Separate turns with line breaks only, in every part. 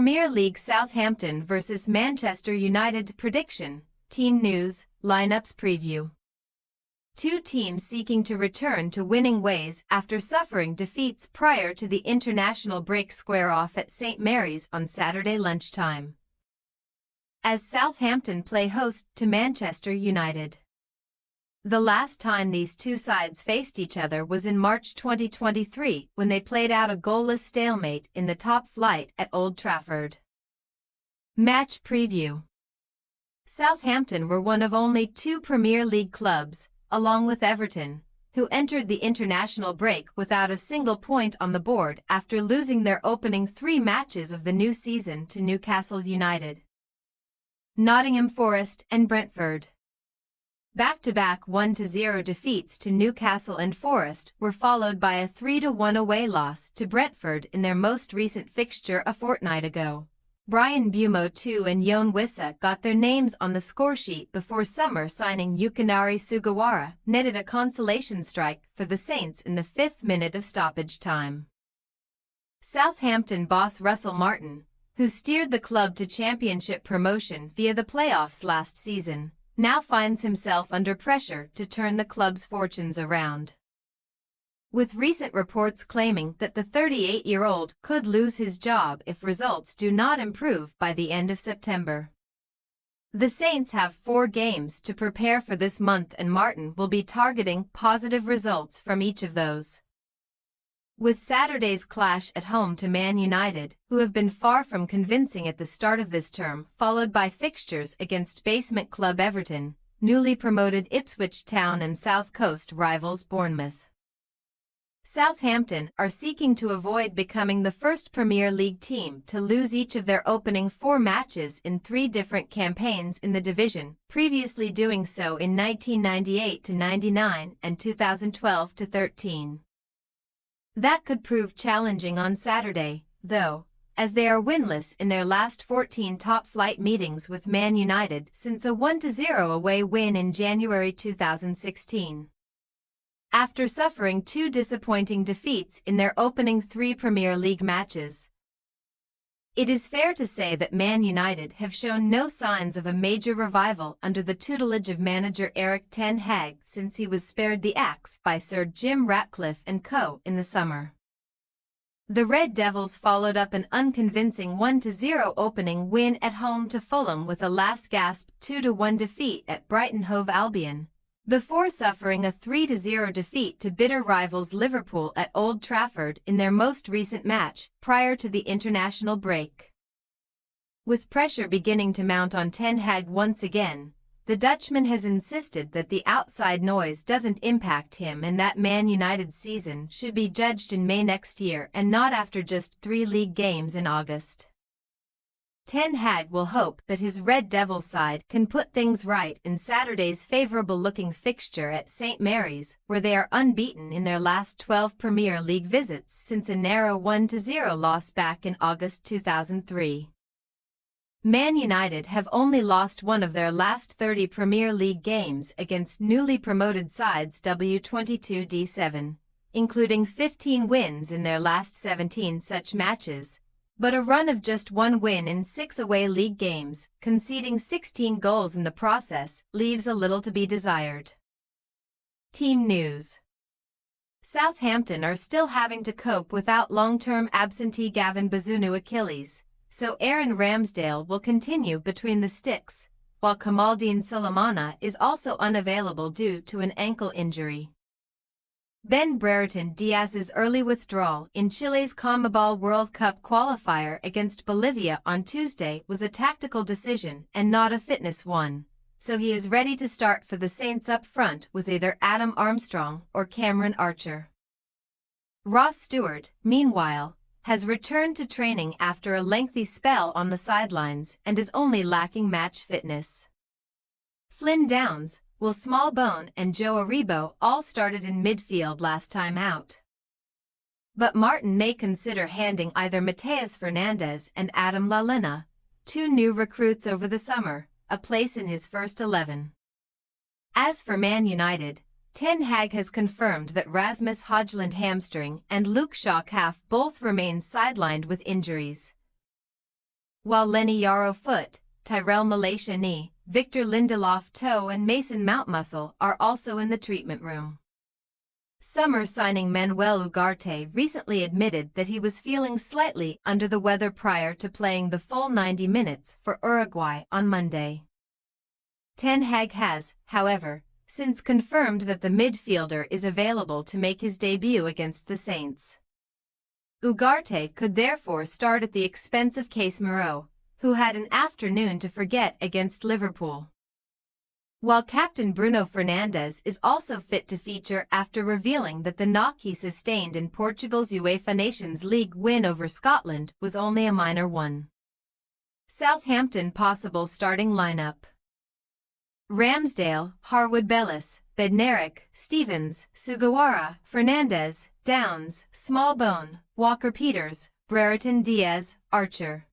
Premier League Southampton vs Manchester United prediction, team news, lineups preview. Two teams seeking to return to winning ways after suffering defeats prior to the international break square off at St Mary's on Saturday lunchtime, as Southampton play host to Manchester United. The last time these two sides faced each other was in March 2023 when they played out a goalless stalemate in the top flight at Old Trafford. Match preview. Southampton were one of only two Premier League clubs, along with Everton, who entered the international break without a single point on the board after losing their opening 3 matches of the new season to Newcastle United, Nottingham Forest and Brentford. Back-to-back 1-0 defeats to Newcastle and Forest were followed by a 3-1 away loss to Brentford in their most recent fixture a fortnight ago. Brian Bumo II and Yoan Wissa got their names on the scoresheet before summer signing Yukinari Sugawara netted a consolation strike for the Saints in the 5th minute of stoppage time. Southampton boss Russell Martin, who steered the club to championship promotion via the playoffs last season, now finds himself under pressure to turn the club's fortunes around, with recent reports claiming that the 38-year-old could lose his job if results do not improve by the end of September. The Saints have 4 games to prepare for this month, and Martin will be targeting positive results from each of those, with Saturday's clash at home to Man United, who have been far from convincing at the start of this term, followed by fixtures against basement club Everton, newly promoted Ipswich Town and South Coast rivals Bournemouth. Southampton are seeking to avoid becoming the first Premier League team to lose each of their opening 4 matches in 3 different campaigns in the division, previously doing so in 1998-99 and 2012-13. That could prove challenging on Saturday, though, as they are winless in their last 14 top-flight meetings with Man United since a 1-0 away win in January 2016. After suffering 2 disappointing defeats in their opening 3 Premier League matches, it is fair to say that Man United have shown no signs of a major revival under the tutelage of manager Erik ten Hag since he was spared the axe by Sir Jim Ratcliffe and co. in the summer. The Red Devils followed up an unconvincing 1-0 opening win at home to Fulham with a last-gasp 2-1 defeat at Brighton Hove Albion, before suffering a 3-0 defeat to bitter rivals Liverpool at Old Trafford in their most recent match prior to the international break. With pressure beginning to mount on Ten Hag once again, the Dutchman has insisted that the outside noise doesn't impact him and that Man United's season should be judged in May next year and not after just 3 league games in August. Ten Hag will hope that his Red Devils side can put things right in Saturday's favourable-looking fixture at St Mary's, where they are unbeaten in their last 12 Premier League visits since a narrow 1-0 loss back in August 2003. Man United have only lost one of their last 30 Premier League games against newly promoted sides W22-D7, including 15 wins in their last 17 such matches, but a run of just 1 win in 6 away league games, conceding 16 goals in the process, leaves a little to be desired. Team news. Southampton are still having to cope without long-term absentee Gavin Bazunu Achilles, so Aaron Ramsdale will continue between the sticks, while Kamaldeen Sulemana is also unavailable due to an ankle injury. Ben Brereton Diaz's early withdrawal in Chile's CONMEBOL World Cup qualifier against Bolivia on Tuesday was a tactical decision and not a fitness one, so he is ready to start for the Saints up front with either Adam Armstrong or Cameron Archer. Ross Stewart, meanwhile, has returned to training after a lengthy spell on the sidelines and is only lacking match fitness. Flynn Downs, Will Smallbone and Joe Aribo all started in midfield last time out, but Martin may consider handing either Mateus Fernandes and Adam Lallana, 2 new recruits over the summer, a place in his first 11. As for Man United, Ten Hag has confirmed that Rasmus Højlund hamstring and Luke Shaw calf both remain sidelined with injuries. while Lenny Yaro foot, Tyrell Malaysia knee, Victor Lindelof toe and Mason Mount muscle are also in the treatment room. Summer signing Manuel Ugarte recently admitted that he was feeling slightly under the weather prior to playing the full 90 minutes for Uruguay on Monday. Ten Hag has, however, since confirmed that the midfielder is available to make his debut against the Saints. Ugarte could therefore start at the expense of Casemiro, who had an afternoon to forget against Liverpool. While captain Bruno Fernandes is also fit to feature after revealing that the knock he sustained in Portugal's UEFA Nations League win over Scotland was only a minor one. Southampton possible starting lineup: Ramsdale, Harwood Bellis, Bednarik, Stevens, Sugawara, Fernandes, Downs, Smallbone, Walker-Peters, Brereton Diaz, Archer.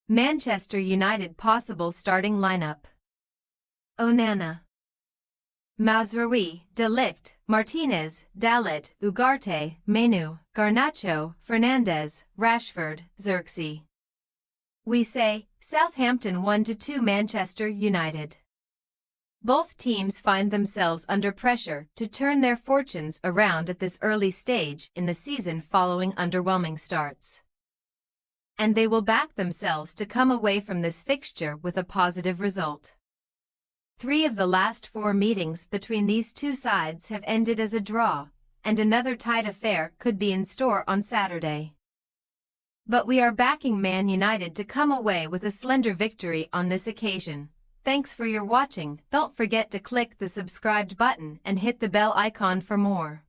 Manchester United possible starting lineup: Onana, Mazraoui, De Ligt, Martinez, Dalit, Ugarte, Menu, Garnacho, Fernandes, Rashford, Xerxes. We say, Southampton 1-2 Manchester United. Both teams find themselves under pressure to turn their fortunes around at this early stage in the season following underwhelming starts. And they will back themselves to come away from this fixture with a positive result. 3 of the last 4 meetings between these two sides have ended as a draw, and another tight affair could be in store on Saturday. But we are backing Man United to come away with a slender victory on this occasion. Thanks for your watching. Don't forget to click the subscribed button and hit the bell icon for more.